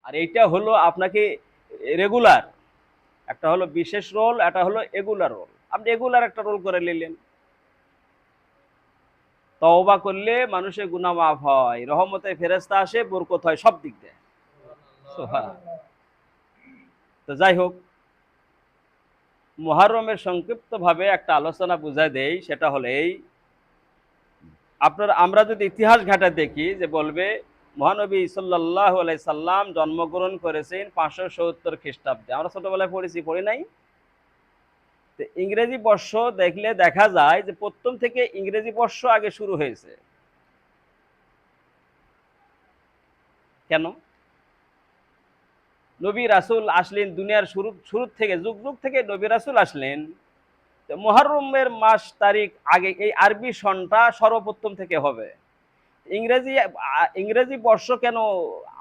আর এইটা হলো আপনাকে রেগুলার, একটা হলো বিশেষ রোল, একটা হলো এগুলার রোল। আপনি এগুলার একটা রোল করে নিলেন। তওবা করলে মানুষের গুনাহ মাফ হয়, রহমতের ফেরেশতা আসে, বরকত হয় সব দিক দিয়ে। সুবহানাল্লাহ। তো যাই হোক, মুহররমের সংক্ষিপ্তভাবে একটা আলোচনা বুঝায় দেই, সেটা হলো এই, আমরা যদি ইতিহাস ঘাটে দেখি যে বলবে মহানবী সাল্লাল্লাহু আলাইহি সাল্লাম জন্মগ্রহণ করেছেন 570 খ্রিস্টাব্দে। আমরা ছোটবেলায় পড়ি নাই? তো ইংরেজি বর্ষ দেখলে দেখা যায় যে প্রথম থেকে ইংরেজি বর্ষ আগে শুরু হয়েছে। কেন? নবী রাসূল আসলেন দুনিয়ার শুরু থেকে, যুগ যুগ থেকে নবী রাসূল আসলেন। মুহররমের মাস তারিখ আগে, এই আরবি সনটা সর্বপ্রথম থেকে হবে। ইংরেজি ইংরেজি বর্ষ কেন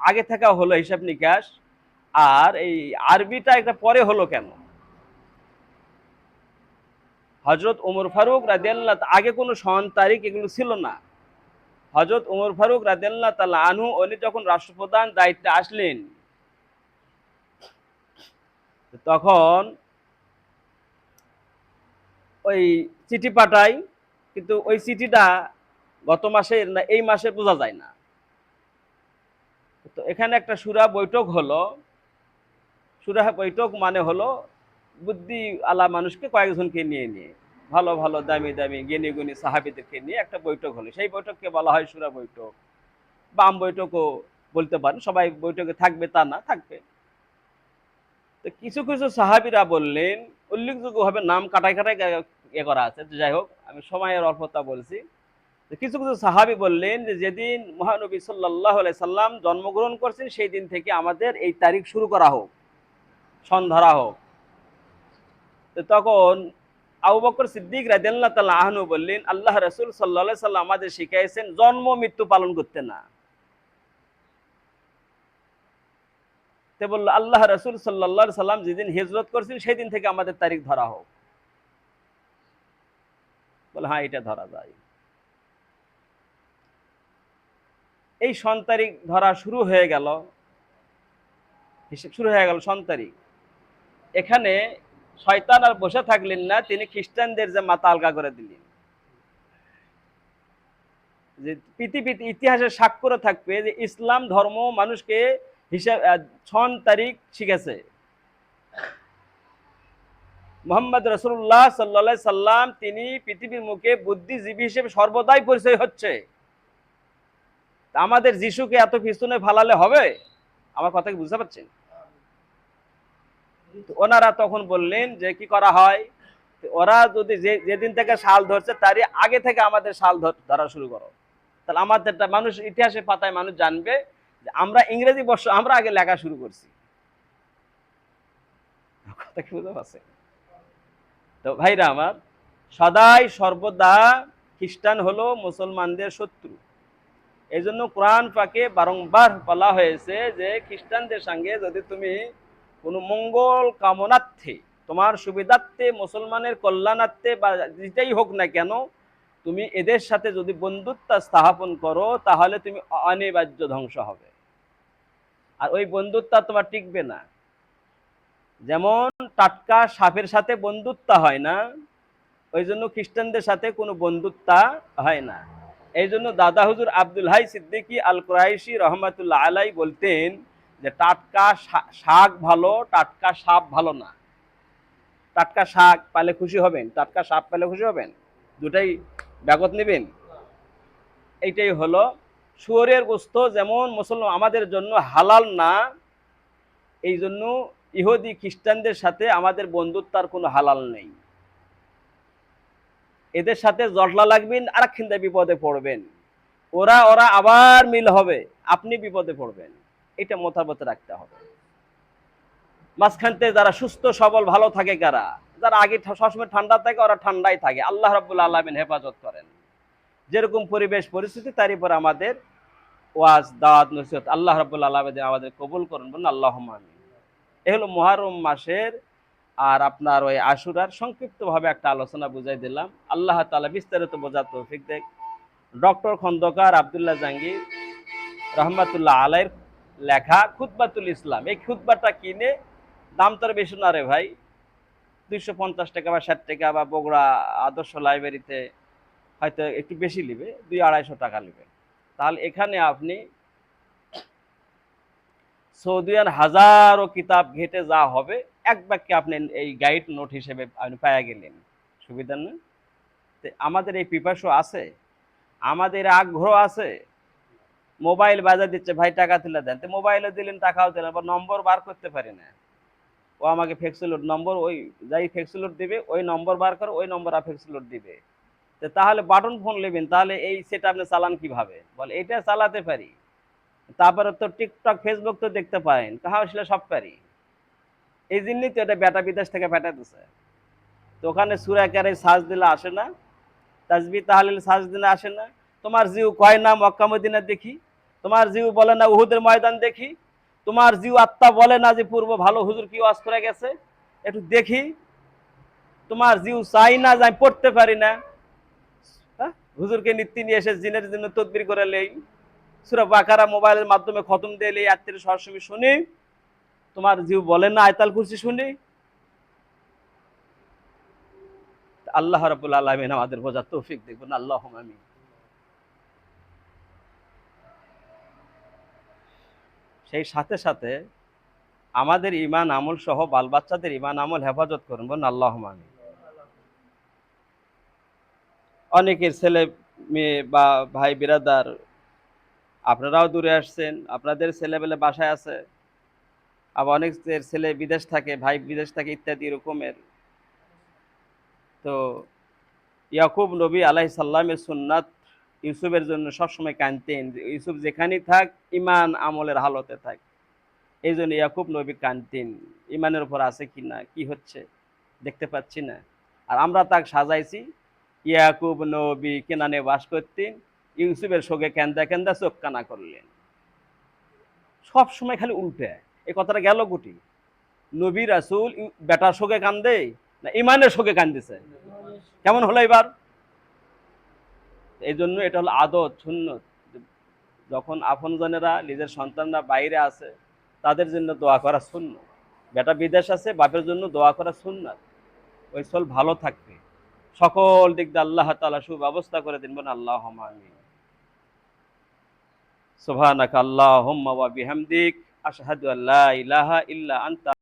আগে থেকে হলো হিসাব নিকাশ, আর এই আরবিটা একটা পরে হলো কেন? হযরত ওমর ফারুক রাদিয়াল্লাহু, আগে কোনো সন তারিখ এগুলো ছিল না। হযরত ওমর ফারুক রাদিয়াল্লাহু তাআলা আনহু উনি যখন রাষ্ট্রপ্রধান দায়িত্বে আসলেন, তখন ওই চিঠি পাঠাই, কিন্তু ওই চিঠিটা গত মাসের না এই মাসে বোঝা যায় না। তো এখানে একটা সূরা বৈঠক হলো। সূরা বৈঠক মানে হলো বুদ্ধি আলা মানুষকে কয়েকজনকে নিয়ে ভালো ভালো দামি দামি জ্ঞানী গুণী সাহাবীদেরকে নিয়ে একটা বৈঠক হলো। সেই বৈঠককে বলা হয় সূরা বৈঠক, বাম বৈঠকও বলতে পারেন। সবাই বৈঠকে থাকবে তা না, থাকবে। তো কিছু কিছু সাহাবীরা বললেন, উল্লেখযোগ্যভাবে নাম কাটাই কাটাই করা আছে, যাই হোক আমি সময়ের অল্পতা বলছি। কিছু কিছু সাহাবী বললেন যে যেদিন মহানবী সাল্লাল্লাহু আলাইহি সাল্লাম জন্মগ্রহণ করছেন সেই দিন থেকে আমাদের এই তারিখ শুরু করা হোক, সন ধরা হোক। তো তখন আবু বকর সিদ্দিক রাদিয়াল্লাহু তাআলা আনহু বললেন, আল্লাহ রাসূল সাল্লাল্লাহু আলাইহি সাল্লাম আমাদের শিখিয়েছেন জন্ম মৃত্যু পালন করতে না। তে বলল, আল্লাহ রাসূল সাল্লাল্লাহু আলাইহি সাল্লাম যেদিন হিজরত করছেন সেই দিন থেকে আমাদের তারিখ ধরা হোক। বলে হ্যাঁ, এটা ধরা যায়। এই সন তারিখ ধরা শুরু হয়ে গেল, হিসেব শুরু হয়ে গেল সন তারিখ। এখানে শয়তান আর বসে থাকলেন না, তিনি খ্রিস্টানদের যে মাথা আলগা করে দিলেন। যে পৃথিবীতে ইতিহাসের স্বাক্ষর থাকবে যে ইসলাম ধর্ম মানুষকে হিসাব সন তারিখ শিখেছে। মুহাম্মদ রাসূলুল্লাহ সাল্লাল্লাহু আলাইহি সাল্লাম তিনি পৃথিবীর মুখে বুদ্ধিজীবী হিসেবে সর্বদাই পরিচয় হচ্ছে। আমাদের যিশুকে এত পিছনে ফালালে হবে? আমার কথা কি বুঝতে পারছেন? ওনারা তখন বললেন যে কি করা হয়, ওরা যদি যেদিন থেকে সাল ধরছে তারই আগে থেকে আমাদের সাল ধরা শুরু করো, তাহলে আমাদেরটা মানুষ ইতিহাসের পাতায় মানুষ জানবে যে আমরা ইংরেজি বর্ষ আমরা আগে লেখা শুরু করছি। কথা কি বুঝতে পারছে? তো ভাইরা আমার, সদাই সর্বদা খ্রিস্টান হলো মুসলমানদের শত্রু। এই জন্য কোরআন পাকে বারংবার বলা হয়েছে যে খ্রিস্টানদের সঙ্গে যদি তুমি কোনো মঙ্গল কামনার্থে, তোমার সুবিধার্থে, মুসলমানের কল্যাণার্থে বা যেটাই হোক না কেন, তুমি এদের সাথে যদি বন্ধুত্ব স্থাপন করো তাহলে তুমি অনিবার্য ধ্বংস হবে। আর ওই বন্ধুত্ব তোমার টিকবে না। যেমন টাটকা সাপের সাথে বন্ধুত্ব হয় না, ওই জন্য খ্রিস্টানদের সাথে কোনো বন্ধুত্ব হয় না। এই জন্য দাদা হুজুর আব্দুল হাই সিদ্দিকী আল কুরাইশি রহমাতুল্লাহ আলাই বলতেন যে টাটকা শাক ভালো, টাটকা সাপ ভালো না। টাটকা শাক পালে খুশি হবেন, টাটকা সাপ পালে খুশি হবেন, দুটাই ব্যাগত নেবেন। এইটাই হলো শুয়োরের গোস্ত যেমন মুসলমান আমাদের জন্য হালাল না, এই জন্য ইহুদি খ্রিস্টানদের সাথে আমাদের বন্ধুত্বার কোনো হালাল নেই। এদের সাথে জটলা লাগবেন, আরেকখান বিপদে পড়বেন। ওরা আবার মিল হবে, আপনি বিপদে পড়বেন। এটা মাথার মধ্যে রাখতে হবে। মাঝখানতে যারা সুস্থ সবল ভালো থাকে, কারা যারা আগে সবসময় ঠান্ডা থাকে ওরা ঠান্ডাই থাকে, আল্লাহ রাব্বুল আলামিন হেফাজত করেন। যেরকম পরিবেশ পরিস্থিতি তার উপর আমাদের ওয়াজ দাওয়াত নসিহত আল্লাহ রাব্বুল আলামিন আমাদের কবুল করুন, বলুন আল্লাহুম্মা আমিন। এ হলো মুহররম মাসের আর আপনার ওই আশুরার সংক্ষিপ্তভাবে একটা আলোচনা বুঝাই দিলাম। আল্লাহ তাআলা বিস্তারিত বোঝার তৌফিক দেখ। ডক্টর খন্দকার আব্দুল্লাহ জাহাঙ্গীর রহমাতুল্লাহ আলাইহির লেখা খুতবাতুল ইসলাম। এই খুতবাটা কিনে দাম তো আর বেশি না রে ভাই, 250 টাকা বা 60 টাকা, বা বগুড়া আদর্শ লাইব্রেরিতে হয়তো একটু বেশি নেবে, 200-250 টাকা নেবে। তাহলে এখানে আপনি সৌদিয়ান হাজারো কিতাব ঘেটে যা হবে, এক বাক্যে আপনি এই গাইড নোট হিসেবে আপনি পাইয়া গেলেন। সুবিধা না? আমাদের এই পিপাসু আছে, আমাদের আগ্রহ আছে। মোবাইল বাজার দিচ্ছে, ভাই টাকা তুলে দেন, তো মোবাইলে দিলেন, টাকাও দিলেন, আবার নম্বর বার করতে পারি না। ও আমাকে ফেক্সিলোড নম্বর, ওই যাই ফেক্সিলোড দিবে ওই নম্বর বার করে ওই নম্বর ফেক্সিলোড দিবে। তো তাহলে বাটন ফোন নেবেন, তাহলে এই সেটা আপনি চালান কিভাবে? বলে এটা চালাতে পারি। তারপরে তো টিকটক ফেসবুক তো দেখতে পারেন, কাহা আসলে সব পারি। এই জন্যই তো এটা বেটা বিদেশ থেকে পাঠা দিছে। তো ওখানে সুরাকারে সার্চ দিলে আসে না, তাজবি তাহলিল সার্চ দিলে আসে না। তোমার জিউ কয় না মক্কা মদিনা দেখি, তোমার জিউ বলে না উহুদের ময়দান দেখি, তোমার জিউ আত্মা বলে না যে পূর্ব ভালো হুজুর কি ওয়াজ করে গেছে, একটু দেখি। তোমার জিউ চাই না যে আমি পড়তে পারি না, হুজুরকে নীতি নিয়ে এসে জিনের জন্য তদবির করে লেই, সূরা বাকারা মোবাইলের মাধ্যমে খতম দিয়ে লেই, আত্মীয় সরাসরি শুনি। তোমার জিউ বলেন না আয়তাল কুরসি শুনি। আল্লাহ রাব্বুল আলামিন আমাদের বোঝার তৌফিক দেখবেন, আল্লাহুম্মা আমিন। সেই সাথে সাথে আমাদের ইমান আমল সহ বাল বাচ্চাদের ইমান আমল হেফাজত করুন, বলুন আল্লাহুম্মা আমিন। অনেকের ছেলে মেয়ে বা ভাই বিরাদার, আপনারাও দূরে আসছেন, আপনাদের ছেলেবেলে বাসায় আছে, আবার অনেকের ছেলে বিদেশ থাকে, ভাই বিদেশ থাকে, ইত্যাদি এরকমের। তো ইয়াকুব নবী আলাইহিস সালামের সুন্নাত ইউসুফের জন্য সবসময় কানতেন, ইউসুফ যেখানেই থাক ইমান আমলের হালতে থাক। এই জন্য ইয়াকুব নবী কানতেন, ইমানের উপর আছে কি না, কি হচ্ছে দেখতে পাচ্ছি না। আর আমরা তাকে সাজাইছি, ইয়াকুব নবী কেনানে বাস করতেন, ইউসুফের শোকে কেন্দা কেন্দা চোখ কানা করলেন। সব সময় খালি উল্টে। এই কথাটা গেল গুটি, নবী রাসূল বেটার শোকে কান্দে না ইমানের শোকে কান্দিছে? কেমন হলো এবার? এই জন্য এটা হলো আদত সুন্নত। যখন আপনজনেরা নিজের সন্তানরা বাইরে আছে, তাদের জন্য দোয়া করা সুন্নত। বেটা বিদেশ আছে, বাপের জন্য দোয়া করা সুন্নত। ওই চল ভালো থাকবে, সকল দিক দিয়ে আল্লাহ তাআলা সুব্যবস্থা করে দিন, বলেন আল্লাহুম্মা আমিন। সুবহানাকা আল্লাহুম্মা ওয়া বিহামদিক, আশহাদু আল্লা ইলাহা ইল্লা আনতা।